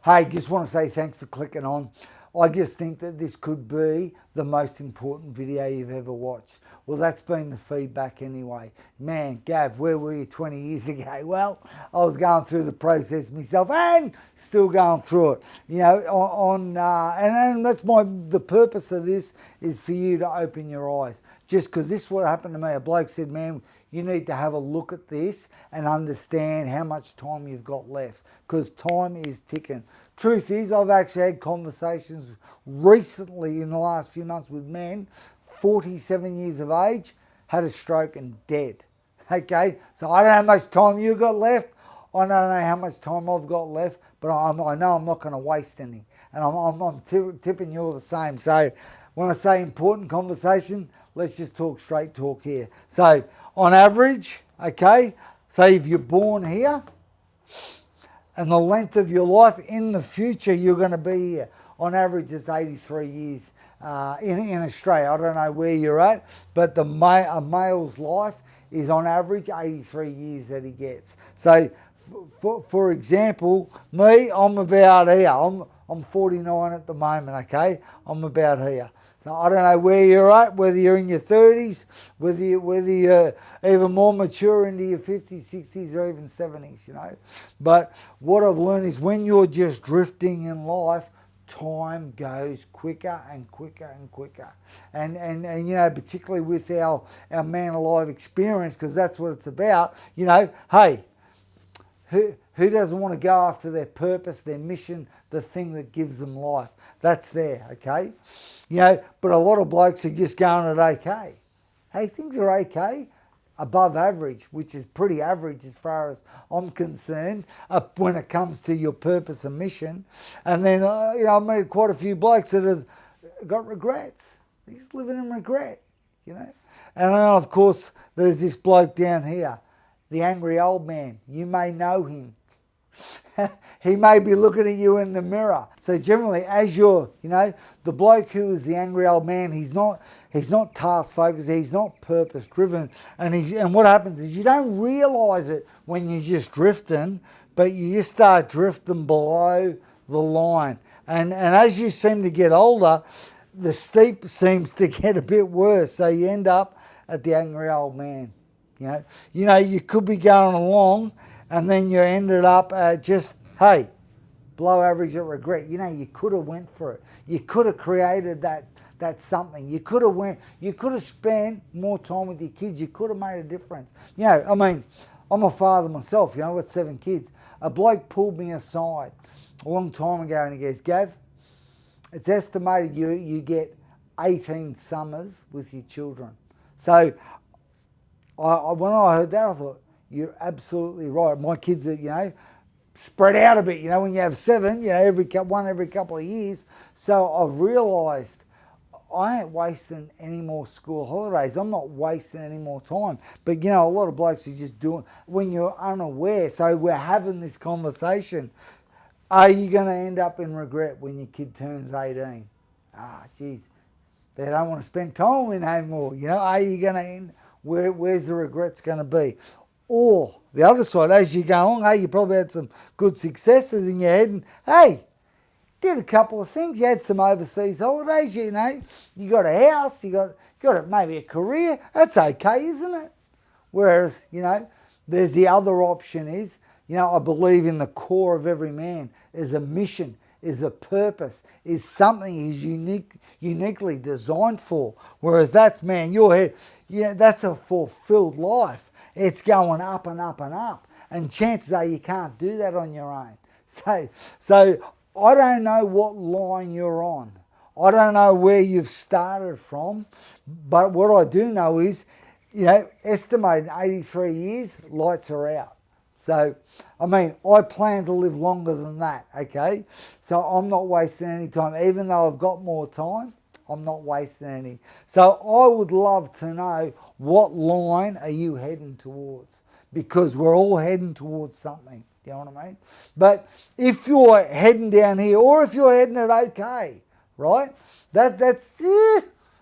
Hey, just want to say thanks for clicking on. I just think that this could be the most important video you've ever watched. Well, that's been the feedback anyway. Man, Gav, where were you 20 years ago? Well, I was going through the process myself and still going through it. You know, and that's the purpose of this is for you to open your eyes. Just because this is what happened to me. A bloke said, man, you need to have a look at this and understand how much time you've got left, because time is ticking. Truth is, I've actually had conversations recently in the last few months with men, 47 years of age, had a stroke and dead. Okay, so I don't know how much time you've got left. I don't know how much time I've got left, but I know I'm not going to waste any. And I'm tipping you're the same. So when I say important conversation, let's just talk straight talk here. So on average, okay, say if you're born here and the length of your life in the future, you're going to be here. On average, it's 83 years in Australia. I don't know where you're at, but a male's life is on average 83 years that he gets. So for example, me, I'm about here. I'm 49 at the moment, okay? I'm about here. So I don't know where you're at, whether you're in your 30s, whether you're even more mature into your 50s, 60s, or even 70s, you know. But what I've learned is when you're just drifting in life, time goes quicker and quicker and quicker. And you know, particularly with our Man Alive experience, because that's what it's about, you know, hey, who doesn't want to go after their purpose, their mission, the thing that gives them life? That's there, okay? You know, but a lot of blokes are just going at okay. Hey, things are okay, above average, which is pretty average as far as I'm concerned when it comes to your purpose and mission. And then, you know, I've met quite a few blokes that have got regrets. They're just living in regret, you know. And then, of course, there's this bloke down here, the angry old man. You may know him. He may be looking at you in the mirror. So generally, as you're, you know, the bloke who is the angry old man, he's not task focused, he's not purpose driven, and what happens is you don't realise it when you're just drifting, but you just start drifting below the line. And as you seem to get older, the steep seems to get a bit worse. So you end up at the angry old man. You know, you could be going along, and then you ended up just, hey, below average at regret. You know, you could have went for it. You could have created that something. You could have spent more time with your kids. You could have made a difference. You know, I mean, I'm a father myself, you know, I've got 7 kids. A bloke pulled me aside a long time ago and he goes, Gav, it's estimated you get 18 summers with your children. So when I heard that, I thought, you're absolutely right. My kids are, you know, spread out a bit. You know, when you have 7, you know, every couple of years. So I've realised I ain't wasting any more school holidays. I'm not wasting any more time. But, you know, a lot of blokes are just doing, when you're unaware. So we're having this conversation. Are you going to end up in regret when your kid turns 18? Geez, they don't want to spend time with anymore. You know, are you going to end, where's the regrets going to be? Or the other side, as you go on, hey, you probably had some good successes in your head and, hey, did a couple of things. You had some overseas holidays, you know. You got a house, you got maybe a career. That's okay, isn't it? Whereas, you know, there's the other option is, you know, I believe in the core of every man is a mission, is a purpose, is something he's uniquely designed for. Whereas that's, man, your head, yeah, that's a fulfilled life. It's going up and up and up. And chances are you can't do that on your own. So I don't know what line you're on. I don't know where you've started from. But what I do know is, you know, estimating 83 years, lights are out. So, I mean, I plan to live longer than that, okay? So I'm not wasting any time. Even though I've got more time, I'm not wasting any. So I would love to know, what line are you heading towards? Because we're all heading towards something. You know what I mean? But if you're heading down here, or if you're heading at okay, right? That's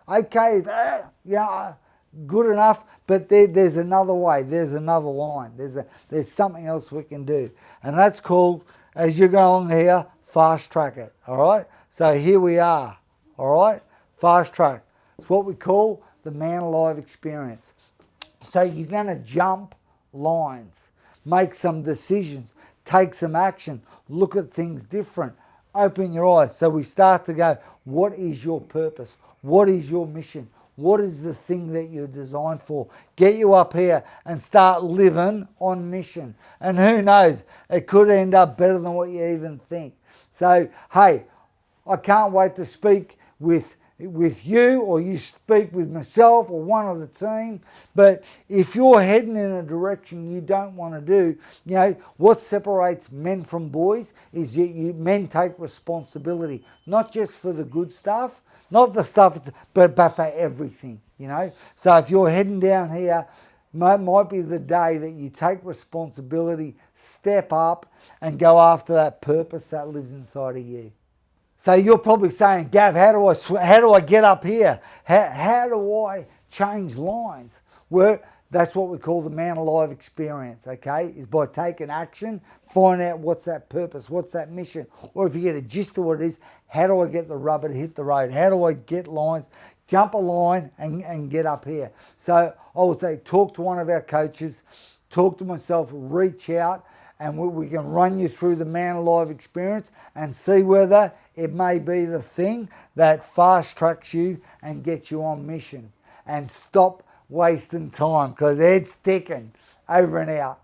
okay. Yeah, good enough. But there's another way. There's another line. There's something else we can do, and that's called, as you're going here, fast track it, all right? So here we are, all right? Fast track. It's what we call the man alive experience. So you're going to jump lines, make some decisions, take some action, look at things different, open your eyes. So we start to go, what is your purpose? What is your mission? What is the thing that you're designed for? Get you up here and start living on mission. And who knows, it could end up better than what you even think. So, hey, I can't wait to speak with you, or you speak with myself or one of the team. But if you're heading in a direction you don't want to do, you know, what separates men from boys is men take responsibility, not just for the good stuff, not the stuff, but for everything, you know. So if you're heading down here, might be the day that you take responsibility, step up and go after that purpose that lives inside of you. So you're probably saying, Gav, how do I get up here? How do I change lines? Well, that's what we call the man alive experience, okay? Is by taking action, find out what's that purpose, what's that mission. Or if you get a gist of what it is, how do I get the rubber to hit the road? How do I get lines, jump a line and get up here? So I would say talk to one of our coaches, talk to myself, reach out, and we can run you through the man alive experience and see whether it may be the thing that fast tracks you and gets you on mission. And stop wasting time, because it's ticking. Over and out.